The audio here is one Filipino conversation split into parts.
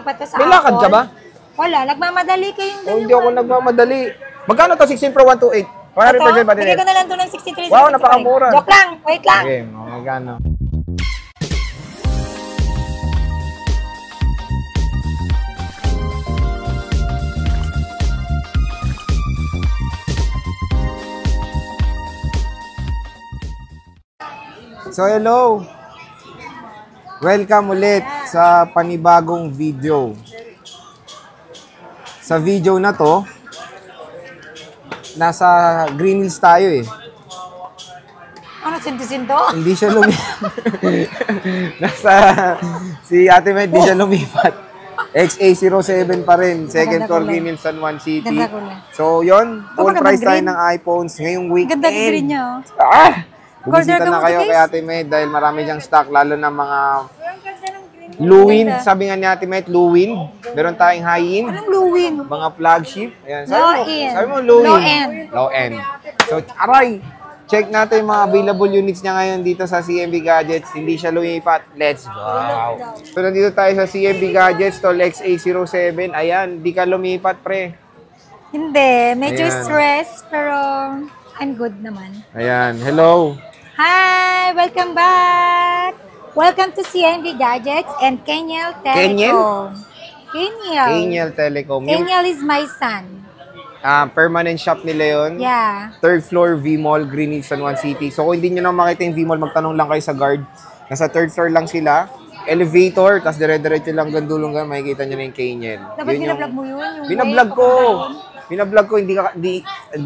pa to sa May lakad ka ba? Wala, nagmamadali kayong dalawa. Hindi ako nagmamadali. Magkano to? 16 Pro 128. 100% ba din? Bigay ko na lang to ng 63. Wow, napakamura. Joke lang, wait lang. Okay, magkano? So hello! Welcome ulit sa panibagong video. Sa video na to, nasa Green Hills tayo eh. Ano, sinto-sinto? Hindi siya lumipat. Si Ate Med, hindi siya lumipat. XA07 pa rin, second floor Green Hills, San Juan City. So yun, full price tayo ng iPhones ngayong weekend. Ganda ng green niya. Bumisita na kayo kay Ate Med dahil marami diyang stock, lalo na mga Luwind. Sabi nga ni Ate Med, Luwind. Meron tayong high-end. Anong Luwind? Mga flagship. Ayan, Sabi mo Luwind. Low-end. Low-end. So, aray! Check natin yung mga available units niya ngayon dito sa CMB Gadgets. Hindi siya lumipat. Let's go! So, nandito tayo sa CMB Gadgets, Tol XA07. Ayan, di ka lumipat, pre. Hindi. Medyo Ayan. stress, pero I'm good naman. Ayan, hello! Hi! Welcome back! Welcome to CMB Gadgets and Kenyel Telecom. Kenyel Telecom. Kenyel is my son. Permanent shop nila yun. Yeah. Third floor, V-Mall, Green Hills, San Juan City. So kung hindi nyo na makita yung V-Mall, magtanong lang kayo sa guard. Nasa third floor lang sila. Elevator, tapos dire-diretso lang gandulong ka, makikita nyo na yung Kenyel. Dapat binablog mo yun? Binablog ko. Binablog ko, hindi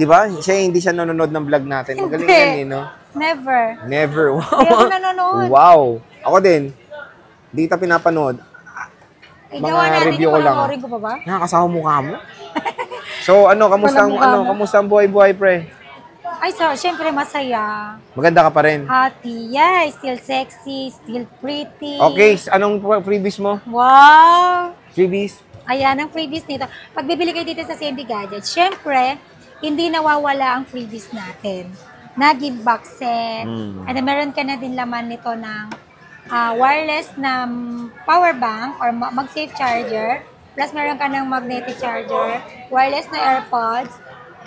ba? Hindi siya nanonood ng vlog natin. Magaling yan eh, no? Never. Wow. Hindi ako nanonood. Wow. Ako din. Hindi kita pinapanood. Mga review ko lang. Ko pa ba? Nakakasawa mukha mo. So kamusta ang buhay-buhay, pre? Ay, so, syempre masaya. Maganda ka pa rin. Happy, yeah. Still sexy, still pretty. Okay, anong freebies mo? Wow. Freebies? Ayan, ang freebies nito. Pag bibili kayo dito sa CMB Gadgets, syempre, hindi nawawala ang freebies natin. Na give box set. And then, meron ka na din laman nito ng wireless na power bank or mag-safe charger. Plus, meron ka ng magnetic charger, wireless na AirPods,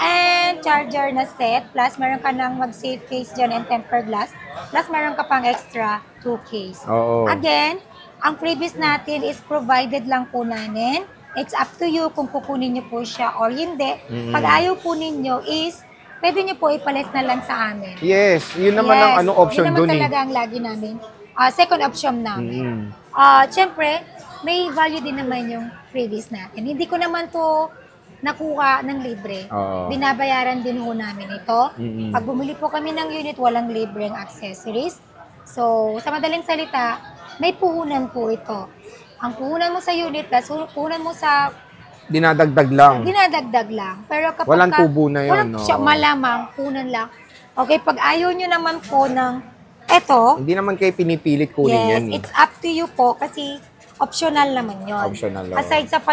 and charger na set. Plus, meron ka ng mag-safe case dyan and tempered glass. Plus, meron ka pang extra 2 case. Oo. Again, ang freebies natin is provided lang po namin. It's up to you kung kukunin nyo po siya or hindi. Pag ayaw po ninyo is, pwede nyo po ipalis na lang sa amin. Yes, yun naman ang option Yun dun naman talaga ang lagi namin. Second option namin. Siyempre, may value din naman yung freebies natin. Hindi ko naman to nakuha ng libre. Binabayaran din ho namin ito. Pag bumili po kami ng unit, walang libreng accessories. So, sa madaling salita, may puhunan po ito. Ang puhunan mo sa unit plus puhunan mo sa dinadagdag lang. Pero kapag walang tubo na yun. Walang malamang, puhunan lang. Okay, pag ayaw nyo naman po ng eto. Hindi naman kayo pinipilit kunin yan. Yes, it's up to you po kasi optional naman yun. Optional lang. Aside sa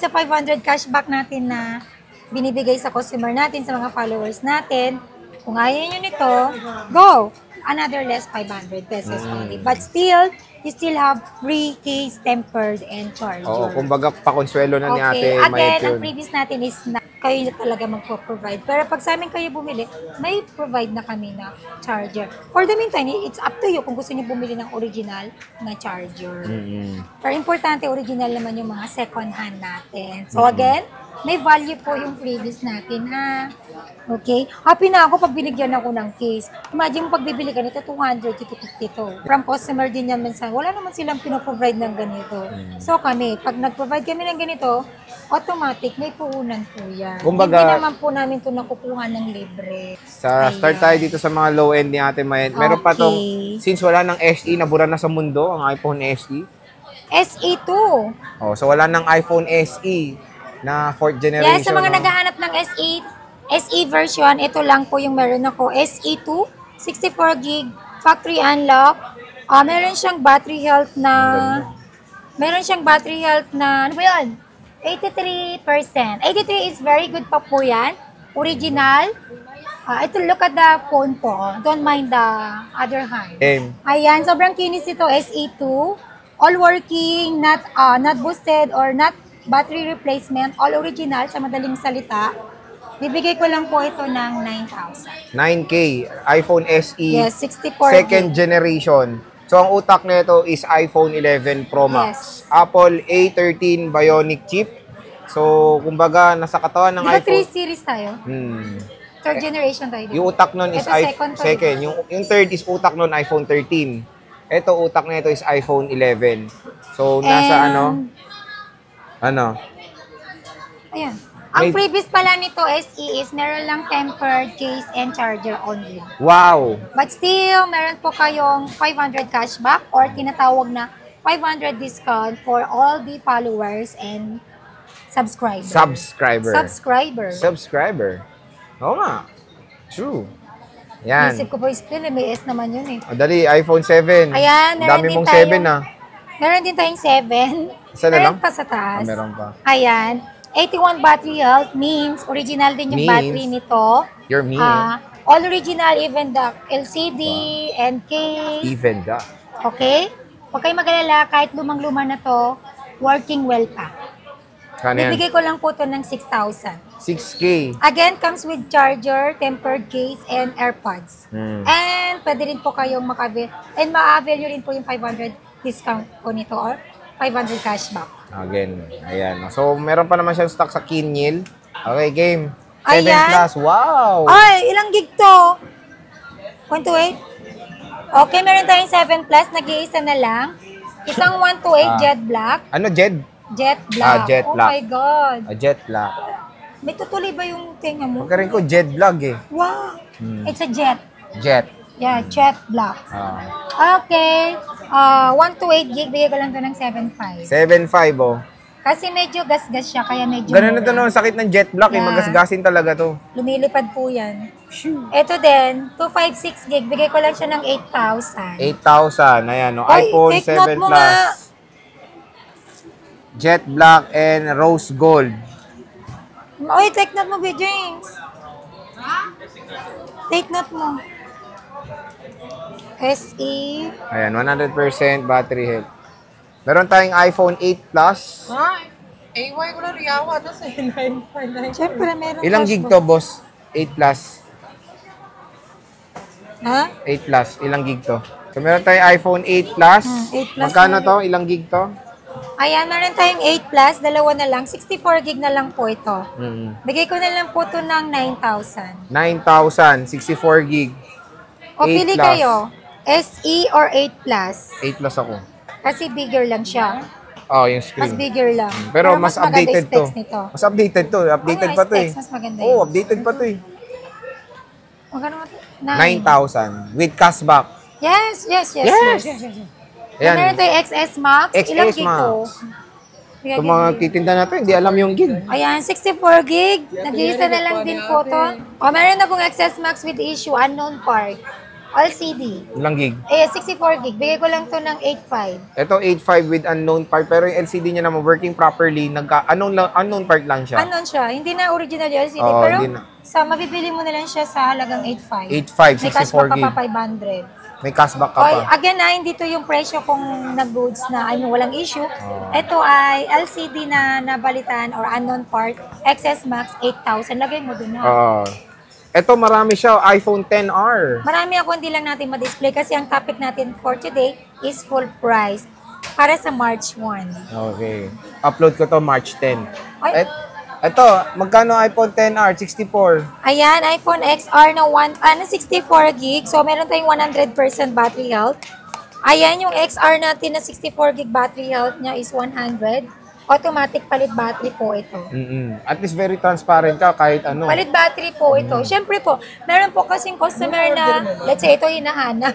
500 cashback natin na binibigay sa customer natin, sa mga followers natin, kung ayaw nyo nito, go! Another less 500 pesos only. But still, you still have free case, tempered, and charger. Oo, kumbaga pakonsuelo na ni ate. Again, ang freebies natin is na kayo talaga magpo-provide. Pero pag sa amin kayo bumili, may provide na kami na charger. For the meantime, it's up to you kung gusto niyo bumili ng original na charger. Pero importante, original naman yung mga second hand natin. So again, may value po yung freebies natin, ha? Okay? Happy na ako pag binigyan ako ng case. Imagine mo pag bibili ka nito, 200 to 52. From customer din yan minsan. Wala naman silang pinoprovide ng ganito. So kami, pag nag-provide kami ng ganito, automatic, may puhunan po yan. Kumbaga, hindi naman po namin ito nakukuha ng libre. Start tayo dito sa mga low-end ni Ate Mayet. Meron pa tong, since wala ng SE, nabura na sa mundo, ang iPhone SE. SE2. So wala ng iPhone SE na 4th generation. Yes, sa mga naghahanap ng SE version, ito lang po yung meron ako. SE2, 64 gig, factory unlock. Meron siyang battery health na, ano ba yun? 83%. 83 is very good pa po yan. Original. Ito, look at the phone po. Don't mind the other hand. Ayan, sobrang kinis ito. SE2. all working, not boosted or not battery replacement, all original sa madaling salita. Bibigay ko lang po ito ng 9,000. 9K, iPhone SE, Yes, 64 second gig. generation. So, ang utak nito is iPhone 11 Pro Max. Yes. Apple A13 Bionic chip. So, kumbaga, nasa katawan ng Di ba 3 iPhone. series tayo? Hmm. Third generation tayo. Yung utak nun is Ito second to, second. Yung third is utak nun iPhone 13. Ito, utak na ito is iPhone 11. So, nasa Ayan. Ang May- freebies pala nito SE is meron lang tempered case and charger only. Wow! But still, meron po kayong 500 cashback or tinatawag na 500 discount for all the followers and subscribers. Subscriber. Oo nga. True. Yan. Isip ko po explain, may S naman yun eh. O, dali, iPhone 7. Ayan, meron Dami din mong tayong- 7 ah. Meron din tayong 7. Isa na lang? Meron pa sa taas. Meron pa. Ayan. 81 battery health means original din yung Means battery nito. You're me. All original, even the LCD and case. Even that. Okay? Huwag kayong mag-alala, kahit lumang-luma na to, working well pa. Kano yan? Bibigay ko lang po to ng 6,000. 6K. Again, comes with charger, tempered case, and AirPods. Hmm. And pwede rin po kayong maka-avail. And ma-avail nyo rin po yung 500 discount po nito or 500 cashback. Again, ayan. So, meron pa naman siyang stock sa Kinyil. Okay, game. 7 Ayan. plus. Wow! Ay, ilang gig to? 128? Okay, meron tayong 7 plus. Nag-iisa na lang. Isang 128 Jet Black. Ano, Jed? Jet Black. Jet Oh Black. my God. Jet Black. May tutuloy ba yung tenga mo? Pagkarin ko, Jed Vlog eh. Wow. It's a jet. Jet. Yeah, Jet Black. Okay. 128 gig. Bigay ko lang to ng 7.5. 7.5 oh. Kasi medyo gas-gas siya, kaya medyo Ganun na to mura. no, sakit ng Jet Black eh. Yeah. Magasgasin talaga to. Lumilipad po yan. Ito din, 256 gig. Bigay ko lang siya ng 8,000. 8,000. Ayan no. Oy, iPhone take note 7 mo Plus. nga. Jet Black and Rose Gold. Oy, take note mo, B. James. Take note mo. SE. Ayan, 100% battery health. Meron tayong iPhone 8 Plus. AY ko na riyawa to sa 949. Siyempre, meron. Ilang gig to, boss? 8 Plus. Ha? 8 Plus. Ilang gig to? So, meron tayong iPhone 8 Plus. 8 Plus Magkano na to? Ilang gig to? Ayan, meron tayong 8 plus. Dalawa na lang. 64 gig na lang po ito. Bigay ko na lang po ito ng 9,000. 9,000. 64 gig. O 8 pili plus. kayo. SE or 8 plus. 8 Plus ako. Kasi bigger lang siya. Oh, yung Mas screen. bigger lang. Pero mas maganda updated yung to. specs nito. Mas updated to. Updated Ano, pa to eh. specs, mas maganda Oh, yun. updated pa to eh. Magkano nga ito? 9,000. With cashback. Yes. Yes! Ayan. Meron Ayan. tayong XS Max. XS Ilang gig Max. to? Itong mga titinda natin, hindi alam yung gig. Ayan, 64 gig. Nag-iisa na lang din po to. O, meron na pong XS Max with issue, unknown part. LCD. Ilang gig? 64 gig. Bigay ko lang to ng 8.5. Ito 8.5 with unknown part, pero yung LCD niya naman working properly, unknown part lang siya. Unknown siya. Hindi na original yung LCD. Oo, pero hindi na. mabibili mo na lang siya sa halagang 8.5. 8.5, May cashback 64 ka gig. pa 500. May cashback ka Oy, pa. again hindi to yung presyo kung nag-goods na walang issue. Ito ay LCD na nabalitan or unknown part, XS Max 8,000. Lagay mo dun na. Ito marami siya, iPhone XR. Marami ako, hindi lang natin ma-display kasi ang topic natin for today is full price para sa March 1. Okay. Upload ko to March 10. Ay. Ito, magkano iPhone XR? 64. Ayan, iPhone XR na 64 gig. So, meron tayong 100% battery health. Ayan, yung XR natin na 64 gig battery health niya is 100. Automatic palit battery po ito. At least very transparent ka kahit ano. Palit battery po ito. Siyempre po, meron po kasing customer na, let's say, ito hinahanap.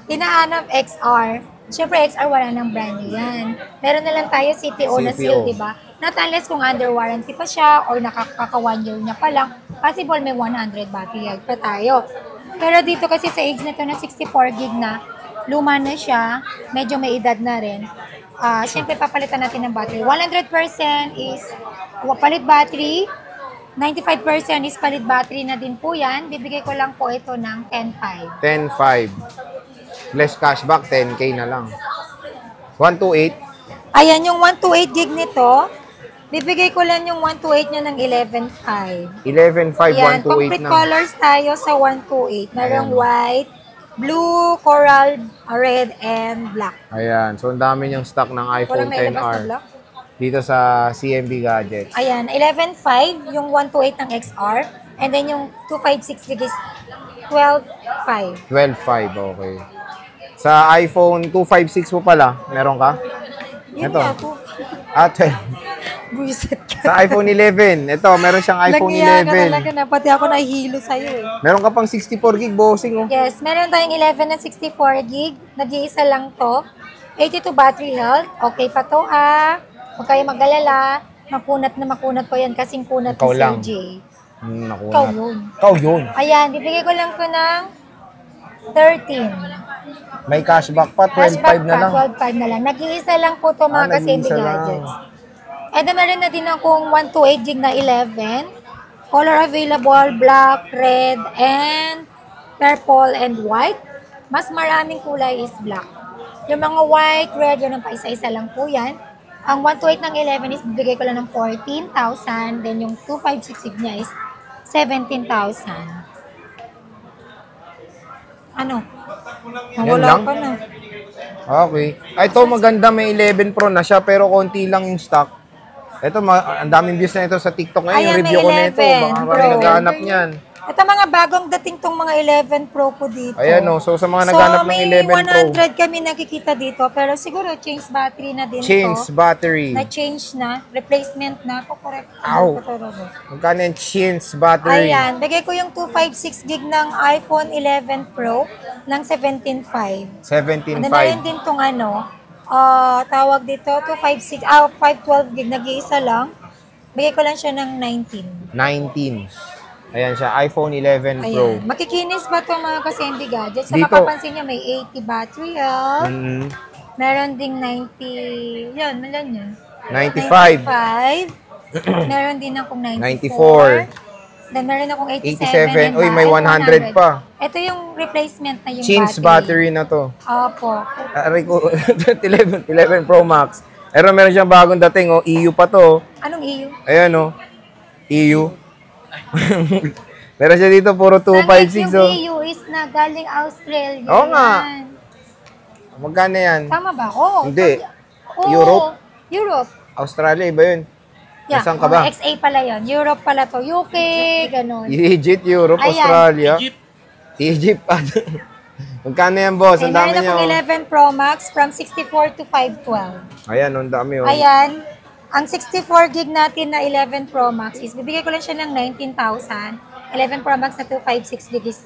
Hinahanap XR. Siyempre, XR wala ng brand new yan. Meron na lang tayo CPO na seal, di ba? Not unless kung under warranty pa siya or nakaka 1 year niya pa lang, possible may 100 battery health pa tayo. Pero dito kasi sa age nito na 64 gig na, luma na siya, medyo may edad na rin. Siyempre, papalitan natin ng battery. 100% is palit battery, 95% is palit battery na din po yan. Bibigay ko lang po ito ng 10.5. 10.5. Less cashback, 10K na lang. 128. Ayan, yung 128 gig nito, bibigay ko lang yung 128 niya ng 11.5. 11.5, Ayan, 128 complete na. colors tayo sa 128. Merong Ayan. white, blue, coral, red, and black. Ayan. So, ang dami niyang stock ng iPhone Walang nailabas na 10R black. dito sa CMB Gadgets. Ayan, 11.5 yung 128 ng XR. And then yung 256 gig is 12.5. 12.5, okay. Sa iPhone 256 mo pala, meron ka? Yun Ito. nga po. 12. Buisit ka. Sa iPhone 11. Ito, meron siyang iPhone Nag-iya ka talaga 11. na. Pati ako nahihilo sa'yo eh. Meron ka pang 64 gig bossing, oh. Yes, meron tayong 11 na 64 gig. Nag-iisa lang to. 82 battery health. Okay pa to ha. Huwag kayo mag-alala. Makunat po yan kasing kunat Ikaw ni lang. Sir J. Nakunat. Ikaw yun. Ikaw yun. Ayan, bibigay ko lang to ng 13. May cashback pa, 12.5 Cashback na lang. 12.5 na lang. Nag-iisa lang po to mga kasimbi nag-iisa lang. gadgets. And then meron na din akong 128 gig na 11. Color available, black, red, and purple, and white. Mas maraming kulay is black. Yung mga white, red, yun ang paisa-isa lang po yan. Ang 128 ng 11 is bibigay ko lang ng 14,000. Then yung 256 gig niya is 17,000. Ano? Nawala lang? pa na. Okay. Ay, ito maganda, may 11 Pro na siya, pero konti lang yung stock. Ito, ang daming views na ito sa TikTok ngayon. Ayan, Yung review may ko nito. 11 Baka Pro. marami naghahanap niyan. Ito mga bagong dating tong mga 11 Pro ko dito. Ayan, oh. So, sa mga naghahanap ng 11 Pro. So, may 100 kami nakikita dito. Pero siguro, change battery na din Change to. battery. Na-change na. Replacement na. Correct. Ow. Magkano yung change battery? Ayan. Bigay ko yung 256 gig ng iPhone 11 Pro ng 17.5. 17.5. Ano na rin din tong tawag dito, 512 gig, nag-iisa lang. Bigay ko lang siya ng 19. 19. Ayan siya, iPhone 11 Pro. Ayan. Makikinis ba ito mga kasimbi gadgets? Sa Dito. mapapansin niya, may 80 battery health. Mm, Meron ding 90, yun, malan yun. 95. 95. Meron din akong 94. 94. Then meron akong 87. 87. Uy, may 100 pa. Ito yung replacement na yung Change battery na to. Opo. Aray ko, 11 Pro Max. Pero meron siyang bagong dating, oh. EU pa to. Anong EU? Ayan, oh. EU. Meron siya dito, puro 256, Yung oh. EU is na galing Australia. Oo nga. yan. Magkano yan? Tama ba? Oo. Hindi. Oo. Europe? Europe. Australia, iba yun. Yeah. Nasaan ka ba? XA pala yun. Europe pala to. UK, ganun. Egypt, Europe, Ayan. Australia. Egypt. Magkano yan, boss? Ang dami Meron niya, akong oh. 11 Pro Max from 64 to 512. Ayan, ang dami, oh. Ayan. Ang 64 gig natin na 11 Pro Max is bibigay ko lang siya ng 19,000. 11 Pro Max na 256 gig is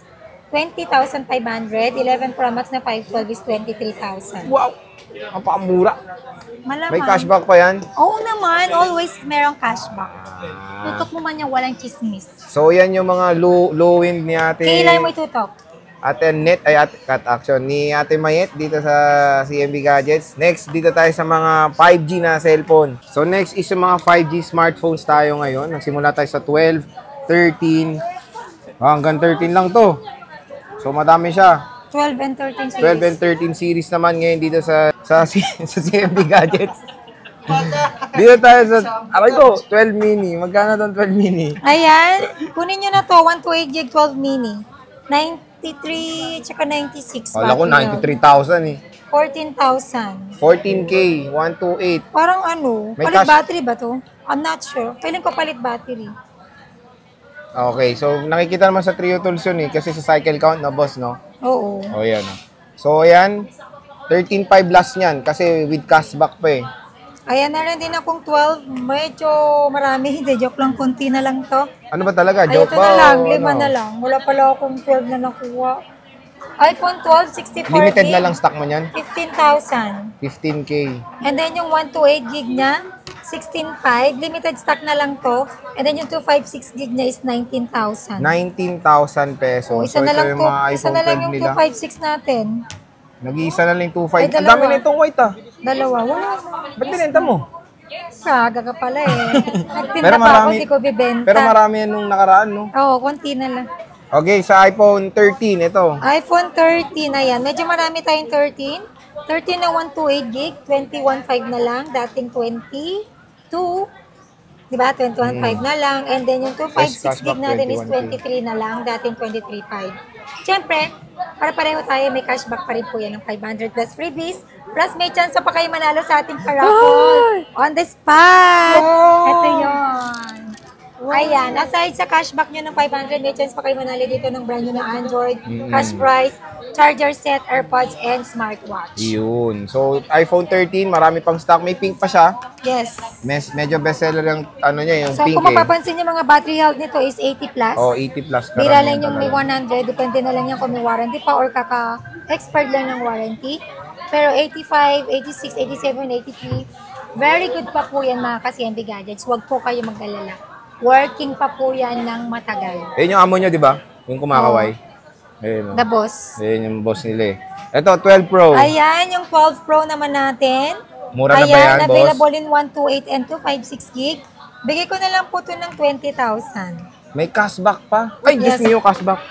20,500. 11 Pro Max na 512 is 23,000. Wow! Ang pakamura. Malaman. May cashback pa yan? Oo naman. Always merong cashback. Tutok mo man yan, walang chismis. So, yan yung mga low-end ni ate... Kailan mo itutok? Ate Net, ay ate, cut action, ni Ate Mayet dito sa CMB Gadgets. Next, dito tayo sa mga 5G na cellphone. So, next is yung mga 5G smartphones tayo ngayon. Nagsimula tayo sa 12, 13, hanggang 13 lang to. So, madami siya. 12 and 13 series. 12 and 13 series naman ngayon dito sa CMB Gadgets. Dito tayo sa, aray ko, 12 mini. Magkano tong 12 mini? Ayan. Kunin nyo na to. 128 gig 12 mini. 93 tsaka 96. Wala ko, 93,000 eh. 14,000. 14K, 128. Parang ano, May palit cash- battery ba to? I'm not sure. Feeling ko palit battery. Okay, so nakikita naman sa Trio Tools yun eh, kasi sa cycle count na boss, no? Oo. O, yan. Oh. So, ayan, 13.5 last niyan, kasi with cashback pa eh. Ayan na rin din akong 12. Medyo marami. Hindi, joke lang. Konti na lang to. Ano ba talaga? Ay, Joke ito ba? na lang. o 5 ano? na lang. Wala pala akong 12 na nakuha. iPhone 12, 64 Limited gig. na lang stock mo niyan? 15,000. 15K. And then yung 128 gig niya, 16.5. Limited stock na lang to. And then yung 256 gig niya is 19,000. 19,000 pesos. O, isa So, na ito lang yung to. mga Isa iPhone na lang 12 yung nila. 256 natin. Nag-iisa na lang yung 2.5. Ay, Ang dalawa. dami na itong white ah. Dalawa. Wala. Ba't binenta mo? Kaga ka pala eh. Nagtinda Pero pa ako, marami- di ko bibenta. Pero marami yan nung nakaraan, no? Oo, konti na lang. Okay, sa iPhone 13, ito. iPhone 13, ayan. Medyo marami tayong 13. 13 na 128 gig, 21.5 na lang. Dating 22. Diba? 21.5 na lang. And then yung 256 gig natin is 23 na lang. Dating 23.5. Siyempre, para pareho tayo, may cashback pa rin po yan ng 500 plus freebies. Plus may chance pa kayo manalo sa ating paraffle. On the spot! Ito yun. Ayan, aside sa cashback nyo ng 500, may chance pa kayo manalo dito ng brand new na Android, cash prize, charger set, AirPods, and smartwatch. Yun. So, iPhone 13, marami pang stock. May pink pa siya. Yes. Medyo bestseller yung ano niya, yung So, pink kung mapapansin nyo, mga battery health nito is 80 plus. Oh, 80 plus. Bira lang yung may 100, depende na lang yan kung may warranty pa or kaka-expired lang ng warranty. Pero 85, 86, 87, 83, very good pa po yan mga ka-CMB Gadgets. Huwag po kayo mag-alala. Working pa po yan ng matagal. Ayun yung amo nyo, di ba? Yung kumakaway. Ayun. The boss. Ayun yung boss nila eh. Ito, 12 Pro. Ayan, yung 12 Pro naman natin. Mura na ba Ayan, yan, boss? available in 128 and 256 gig. Bigay ko na lang po ito ng 20,000. May cashback pa. Ay, Yes. Diyos niyo, cashback.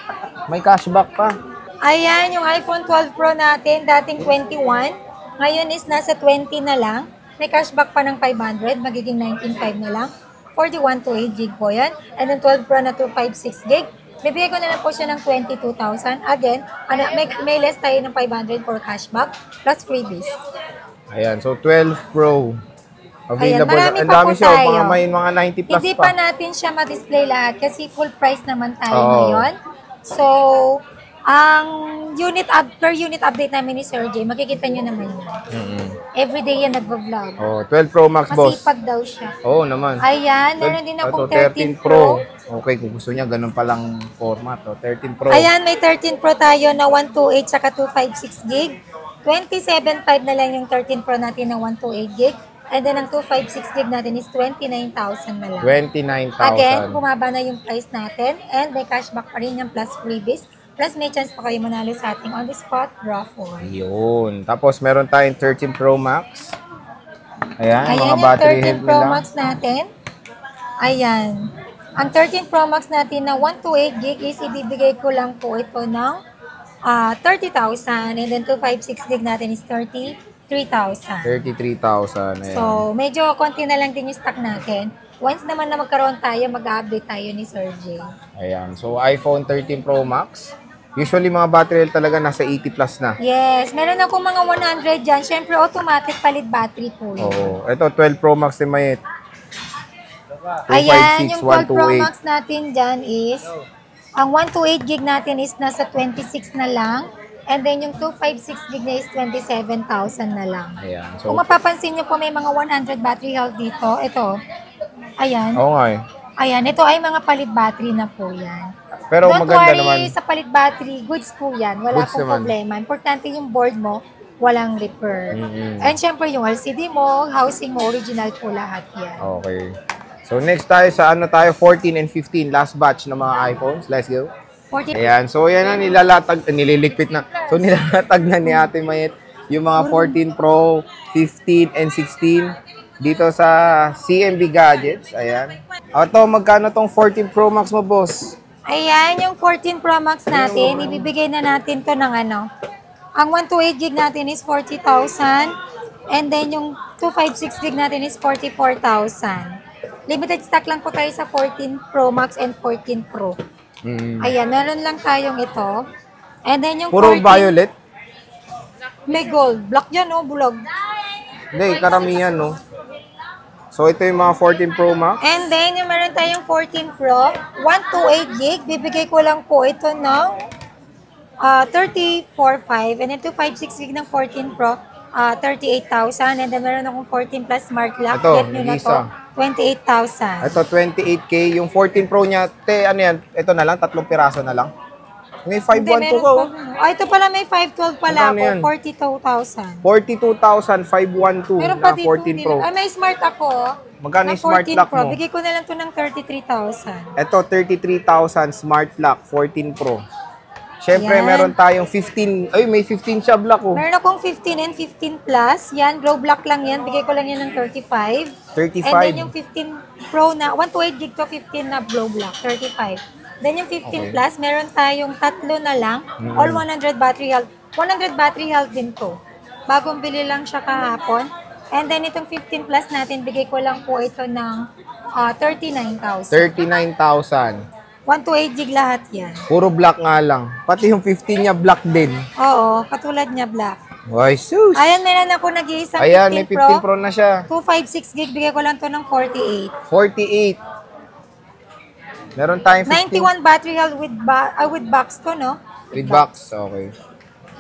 May cashback pa. Ayan, yung iPhone 12 Pro natin, dating 21. Ngayon is nasa 20 na lang. May cashback pa ng 500, magiging 19.5 na lang. 41 to 8 gig po yan. And then 12 Pro na 256 gig. Bibigay ko na lang po siya ng 22,000. Again, may less tayo ng 500 for cashback plus freebies. Ayan, so 12 Pro. Ayan, Available. marami Ang pa dami po siya. tayo. Mga 90 plus Hindi pa. pa natin siya ma-display lahat kasi full price naman tayo Oo. ngayon. So, ang per unit update namin ni Sir J, makikita nyo naman yan. Everyday yan nagvo-vlog. Oh, 12 Pro Max, boss. Masipag daw siya. Oo naman. Ayan, meron din akong Ito, 13 Pro. Okay, kung gusto niya, ganun palang format. Oh, 13 Pro. Ayan, may 13 Pro tayo na 128 saka 256 gig. 27.5 na lang yung 13 Pro natin na 128 gig. And then, ang 256 gig natin is 29,000 na lang. 29,000. Again, bumaba na yung price natin. And may cashback pa rin yung plus freebies. Plus, may chance pa kayo manalo sa ating on-the-spot raffle. Yun. Tapos, meron tayong 13 Pro Max. Ayan, Ayan mga yung battery 13 health Pro nila. Max natin. Ayan. Ang 13 Pro Max natin na 128 gig is ibibigay ko lang po ito ng 30,000. And then 256 gig natin is 33,000. 33,000. Ayan. So, medyo konti na lang din yung stock natin. Once naman na magkaroon tayo, mag-update tayo ni Sir J. Ayan. So, iPhone 13 Pro Max. Usually, mga battery health talaga nasa 80 plus na. Yes, meron ako mga 100 dyan. Siyempre, automatic palit battery po yun. Oo. Ito, 12 Pro Max din may Ayan, yung 12 Pro 128. Max natin dyan is, ang 128 gig natin is nasa 26 na lang. And then yung 256 gig na is 27,000 na lang. Ayan. Kung So, mapapansin nyo po, may mga 100 battery health dito. Ito. Ayan. oo nga eh. Ayan, ito ay mga palit battery na po yan. Pero Don't maganda worry naman. sa palit battery, goods po yan. Wala Goods pong naman. problema. Importante yung board mo, walang repair. And syempre yung LCD mo, housing mo, original po lahat yan. Okay. So, next tayo sa 14 and 15. Last batch ng mga iPhones. Let's go. 40. Ayan. So, yan na nililikpit na. So, nilalatag na ni Ate Mayet yung mga 14 Pro, 15, and 16 dito sa CMB Gadgets. Ayan. Ito, magkano tong 14 Pro Max mo, boss? Ayan, yung 14 Pro Max natin, ibibigay na natin to ng ano. Ang 128 gig natin is 40,000. And then yung 256 gig natin is 44,000. Limited stock lang po tayo sa 14 Pro Max and 14 Pro. Ayan, meron lang tayong ito. And then yung Puro 14, violet? may gold. Black yan, oh, bulog. Hindi, karamihan, no? So, ito yung mga 14 Pro Max. And then, yung meron tayong 14 Pro, 128 gig. Bibigay ko lang po ito ng 34,500. And then 256 gig ng 14 Pro, 38,000. And then meron akong 14 plus smart lock. Ito, Get nyo na Lisa. to. 28,000. Ito, 28K. Yung 14 Pro niya, ano yan? Ito na lang, 3 piraso na lang. May Hindi, 512 meron ko. pa. Ito pala may 512 pala Magkano yan? ako. 42,000. 42,512 Meron na pa dito. 14 Pro. May smart ako. Magkano na yung smart 14 lock Pro. mo? Bigay ko na lang to ng 33,000. Ito, 33,000 smart lock, 14 Pro. Siyempre, Yan. meron tayong 15. Ay, may 15 siya block, oh. Meron akong 15 and 15 plus. Yan, glow black lang yan. Bigay ko lang yan ng 35. 35. And then yung 15 Pro na, 128 gig to 15 na glow black, 35. Then yung 15 Okay. plus, meron tayong tatlo na lang. All 100 battery health. 100 battery health din to. Bagong bili lang siya kahapon. And then itong 15 plus natin, bigay ko lang po ito ng 39,000. 39,000. 128 gig lahat yan. Puro black nga lang. Pati yung 15 niya black din. Oo, katulad niya black. Ay, sus. Ayan, meron ako nag-iisang 15 Ayan, may 15 Pro. Pro na siya. 256 gig, bigay ko lang to ng 48. 48. Meron tayong 15. 91 battery health with box to, no? With box. Okay.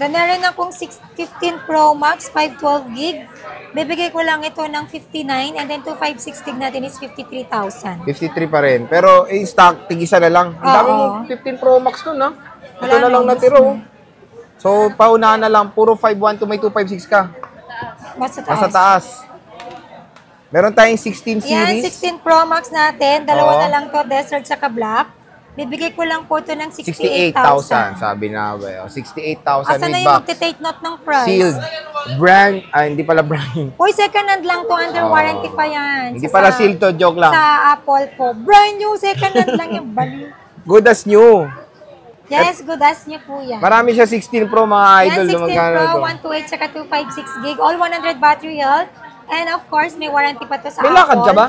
Then meron akong 15 Pro Max, 512 gig. Bibigay ko lang ito ng 59 and then 256 gig natin is 53,000. 53 pa rin. Pero stock, tigisa na lang. Ang dami Oo. mo 15 Pro Max nun, ha? Ito Wala na lang na, natiro. So, paunahan na lang. Puro 512 may 256 ka. Mas sa taas. Nasa taas. Meron tayong 16 Yan, series. 16 Pro Max natin. Dalawa Oo. na lang to, Desert saka Black. Bibigay ko lang po ito ng 68,000. 68,000. Sabi na ba? 68,000 Asa na with yung box. magte-take note ng price? Sealed. Brand. Hindi pala brand. Uy, second hand lang to. Under Oo. warranty pa yan. Hindi pala sealed to. Joke lang. Sa Apple po. Brand new, second hand lang yung bali. Good as new. Yes, good as niyo po yan. Marami siya 16 Pro mga idol. Yan, 16 Magkano Pro, ito? 128 saka 256 gig. All 100 battery health. And of course, may warranty pa to sa May Apple. lakad ka ba?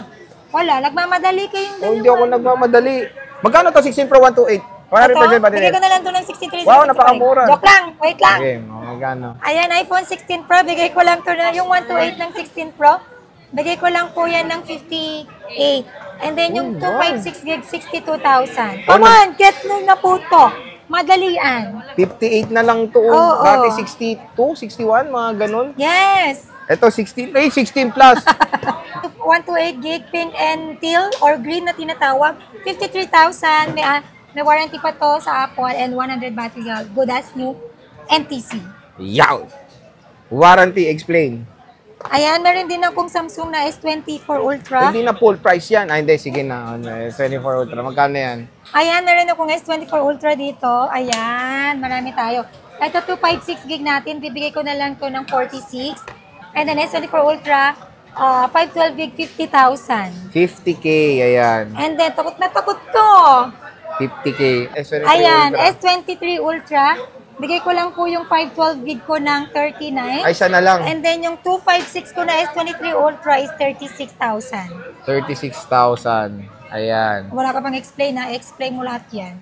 Wala, nagmamadali kayong dalawa. Hindi ako nagmamadali. Magkano to 16 Pro 128? 100% battery. Bigay ko na lang to ng 63. Wow, napakamura. Joke lang, wait lang. Okay, magkano? Ayan, iPhone 16 Pro, bigay ko lang to na yung 128 ng 16 Pro. Bigay ko lang po yan ng 58. And then yung 256 gig, 62,000. Come on, get na po to. Madalian. 58 na lang to. Oo. Dati 62, 61, mga ganun. Yes. Ito 16, 16 plus. 128 gig, pink and teal or green na tinatawag. 53,000. May warranty pa to sa Apple and 100 battery health. Good as new. NTC. Yow! Warranty, explain. Ayan, meron din akong Samsung na S24 Ultra. Hindi na full price yan. Hindi, sige na. 24 Ultra. Magkano yan? Ayan, meron akong S24 Ultra dito. Ayan, marami tayo. Ito, 256 gig natin. Bibigay ko na lang to ng 46. And then S24 Ultra, 512 gig, 50,000. 50K, ayan. And then, takot na takot ko. 50K. S23 Ayan, Ultra. S23 Ultra. Bigay ko lang po yung 512 gig ko ng 39. Ay, siya na lang. And then yung 256 ko na S23 Ultra is 36,000. 36,000. Ayan. Wala ka pang explain ha? Explain mo lahat yan.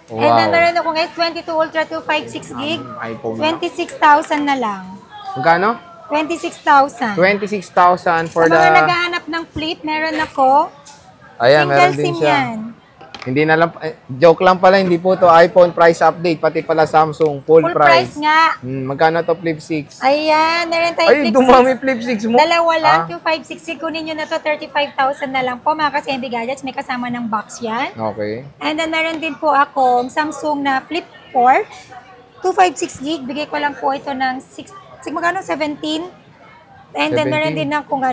Wow. And then meron akong S22 Ultra 256 gig. iPhone. 26,000 na lang. Magkano? 26,000. 26,000 for Sa mga the... naghahanap ng flip, meron ako. Ayan, Single meron din SIM siya. yan. Hindi na lang, joke lang pala, hindi po to iPhone price update, pati pala Samsung, full Full price nga. Magkano to Flip 6? Ayan, meron tayo Ay, flip dumami Flip 6 mo. Dalawa lang, Ah, 256. Kunin nyo na to, 35,000 na lang po. Mga ka-CMB Gadgets, may kasama ng box yan. Okay. And then meron din po akong Samsung na Flip 4. 256 gig. Bigay ko lang po ito ng 17. And then 17. meron din akong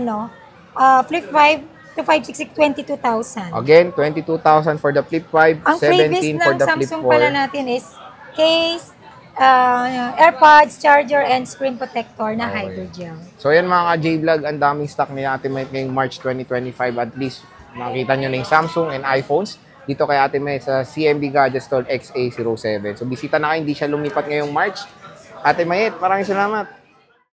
Flip 5. 256 22,000. Again, 22,000 for the Flip 5, Ang 17 freebies for ng the Flip Samsung pala 4. natin is case, AirPods, charger, and screen protector na hydrogel. So yan mga ka-J-Vlog, ang daming stock ni Ate May ngayong March 2025. At least makita nyo na yung Samsung and iPhones dito kay Ate May sa CMB Gadget Store XA07. So bisita na kayo, hindi siya lumipat ngayong March. Ate May, maraming salamat.